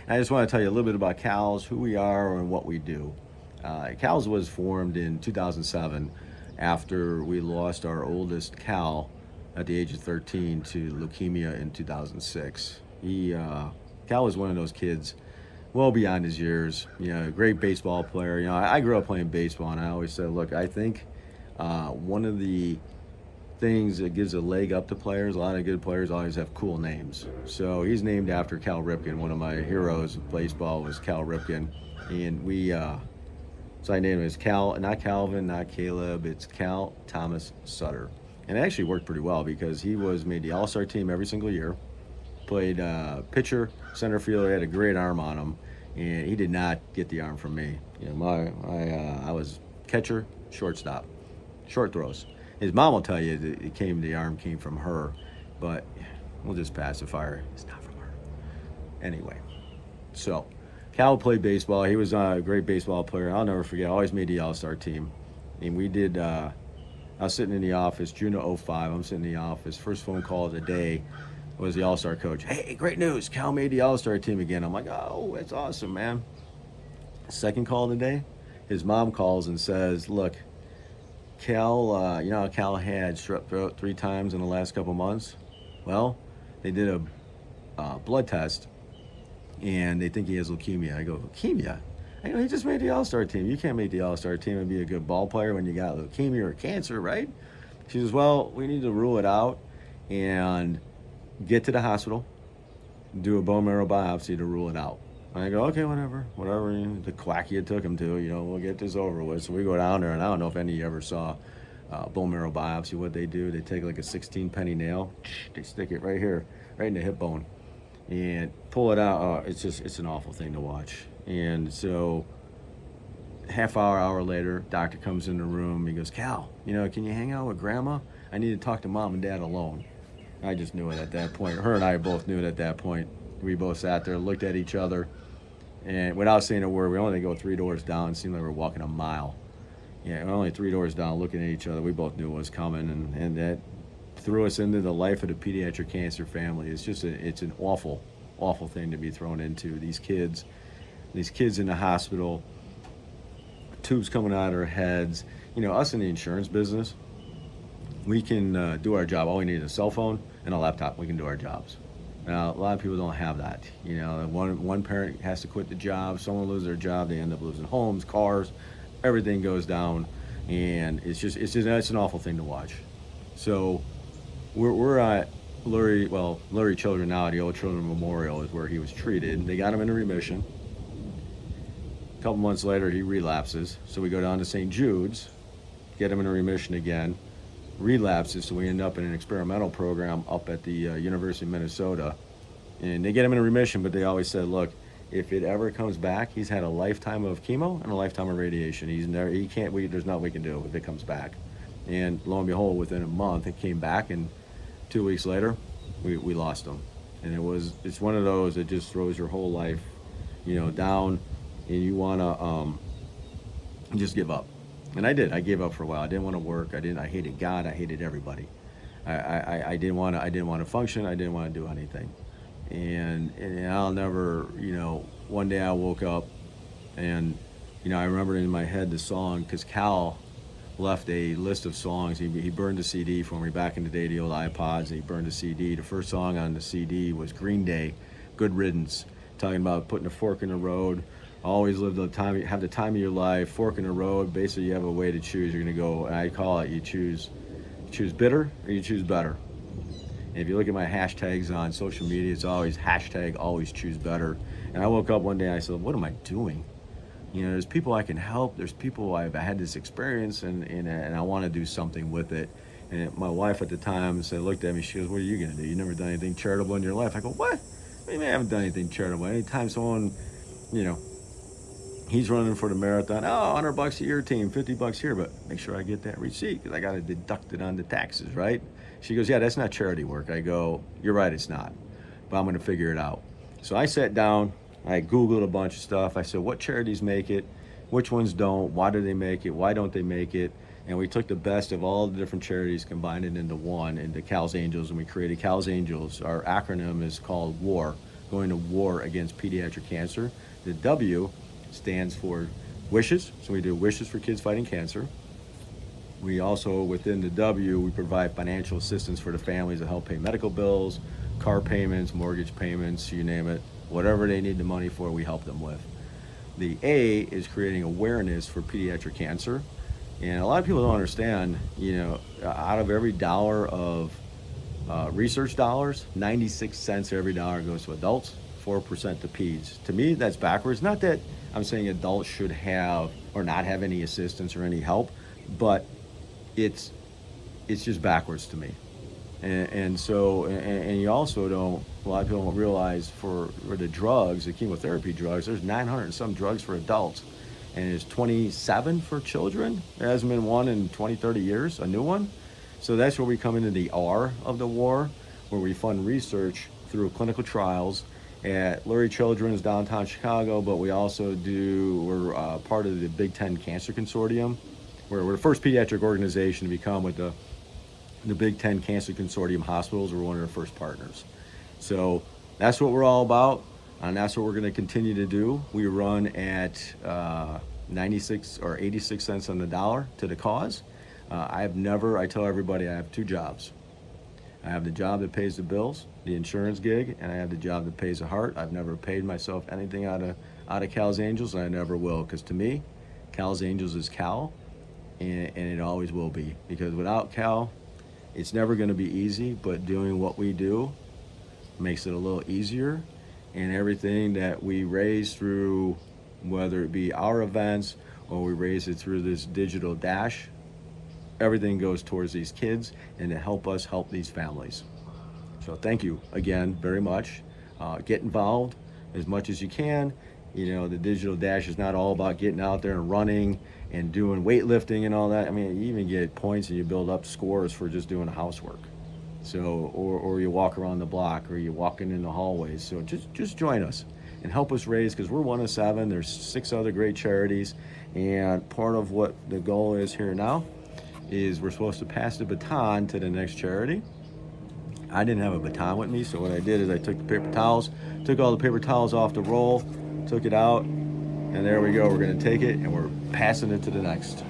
I just want to tell you a little bit about CALS, who we are, and what we do. CALS was formed in 2007 after we lost our oldest Cal at the age of 13 to leukemia in 2006. Cal was one of those kids well beyond his years. Great baseball player. I grew up playing baseball, and I always said, look, I think one of the things that gives a leg up to players, a lot of good players always have cool names. So he's named after Cal Ripken. One of my heroes of baseball was Cal Ripken. And so I named him as Cal, not Calvin, not Caleb, it's Cal Thomas Sutter. And it actually worked pretty well because he was made the All-Star team every single year, played pitcher, center fielder, had a great arm on him, and he did not get the arm from me. I was catcher, shortstop, short throws. His mom will tell you that the arm came from her, but we'll just pacify her. It's not from her. Anyway, so Cal played baseball. He was a great baseball player. I'll never forget. I always made the All-Star team. And we did, I was sitting in the office, June of 05. I'm sitting in the office. First phone call of the day was the All-Star coach. Hey, great news. Cal made the All-Star team again. I'm like, oh, that's awesome, man. Second call of the day, his mom calls and says, look, Cal, how Cal had strep throat 3 times in the last couple months? Well, they did a blood test, and they think he has leukemia. I go, leukemia? I go, he just made the All-Star team. You can't make the All-Star team and be a good ball player when you got leukemia or cancer, right? She says, well, we need to rule it out and get to the hospital, do a bone marrow biopsy to rule it out. I go, okay, whatever, the quack you took him to, we'll get this over with. So we go down there, and I don't know if any of you ever saw bone marrow biopsy. What they do, they take like a 16-penny nail, they stick it right here, right in the hip bone, and pull it out. It's an awful thing to watch. And so hour later, doctor comes in the room. He goes, Cal, can you hang out with grandma? I need to talk to mom and dad alone. I just knew it at that point. Her and I both knew it at that point. We both sat there, looked at each other, and without saying a word, we only go 3 doors down. It seemed like we were walking a mile. Yeah, we're only 3 doors down, looking at each other. We both knew what was coming, and that threw us into the life of the pediatric cancer family. It's an awful, awful thing to be thrown into. These kids in the hospital, tubes coming out of their heads. Us in the insurance business, we can do our job. All we need is a cell phone and a laptop. We can do our jobs. Now, a lot of people don't have that. One parent has to quit the job, someone loses their job, they end up losing homes, cars, everything goes down, and it's an awful thing to watch. So we're at Lurie Children now, the Old Children Memorial is where he was treated. They got him into remission. A couple months later, he relapses, so we go down to St. Jude's, get him into remission again. Relapses, so we end up in an experimental program up at the University of Minnesota, and they get him in remission, but they always said, look, if it ever comes back, he's had a lifetime of chemo and a lifetime of radiation. There's nothing we can do if it comes back. And lo and behold, within a month, it came back, and 2 weeks later, we lost him. And it's one of those that just throws your whole life, down, and you want to just give up. And I did. I gave up for a while. I didn't want to work. I hated God. I hated everybody. I didn't want to function. I didn't want to do anything. And I'll never, one day I woke up and, I remembered in my head the song, because Cal left a list of songs. He burned a CD for me back in the day, the old iPods, and he burned a CD. The first song on the CD was Green Day, Good Riddance, talking about putting a fork in the road. Always have the time of your life, fork in the road. Basically, you have a way to choose. You're going to go, and I call it, you choose bitter or you choose better. And if you look at my hashtags on social media, it's always hashtag always choose better. And I woke up one day and I said, what am I doing? There's people I can help. There's people I've had this experience, and I want to do something with it. And my wife at the time looked at me, she goes, what are you going to do? You never done anything charitable in your life? I go, what? I mean, I haven't done anything charitable. Anytime someone, he's running for the marathon. Oh, $100 a year team, $50 here, but make sure I get that receipt because I got to deduct it on the taxes, right? She goes, yeah, that's not charity work. I go, you're right, it's not, but I'm going to figure it out. So I sat down, I Googled a bunch of stuff. I said, what charities make it? Which ones don't? Why do they make it? Why don't they make it? And we took the best of all the different charities, combined it into one, into CALS Angels, and we created CALS Angels. Our acronym is called WAR, going to war against pediatric cancer. The W stands for wishes, so we do wishes for kids fighting cancer. We also, within the W, we provide financial assistance for the families to help pay medical bills, car payments, mortgage payments, you name it. Whatever they need the money for, we help them with. The A is creating awareness for pediatric cancer. And a lot of people don't understand, out of every dollar of research dollars, 96 cents every dollar goes to adults, 4% to peds. To me, that's backwards. Not that I'm saying adults should have or not have any assistance or any help, but it's just backwards to me. And you also don't, a lot of people don't realize for the drugs, the chemotherapy drugs, there's 900 and some drugs for adults, and there's 27 for children. There hasn't been one in 20, 30 years, a new one. So that's where we come into the R of the war, where we fund research through clinical trials at Lurie Children's downtown Chicago, but we're part of the Big Ten Cancer Consortium. We're the first pediatric organization to become with the Big Ten Cancer Consortium hospitals. We're one of their first partners. So that's what we're all about, and that's what we're going to continue to do. We run at 96 or 86 cents on the dollar to the cause. I tell everybody I have two jobs. I have the job that pays the bills, the insurance gig, and I have the job that pays the heart. I've never paid myself anything out of Cal's Angels, and I never will, because to me, Cal's Angels is Cal, and it always will be, because without Cal, it's never going to be easy, but doing what we do makes it a little easier. And everything that we raise through, whether it be our events or we raise it through this digital dash, everything goes towards these kids and to help us help these families. So thank you again very much. Get involved as much as you can. The digital dash is not all about getting out there and running and doing weightlifting and all that. I mean, you even get points and you build up scores for just doing housework. So, or you walk around the block, or you're walking in the hallways. So just join us and help us raise, because we're one of 7. There's 6 other great charities, and part of what the goal is here now is we're supposed to pass the baton to the next charity. I didn't have a baton with me, so what I did is I took the paper towels, took all the paper towels off the roll, took it out, and there we go. We're going to take it and we're passing it to the next.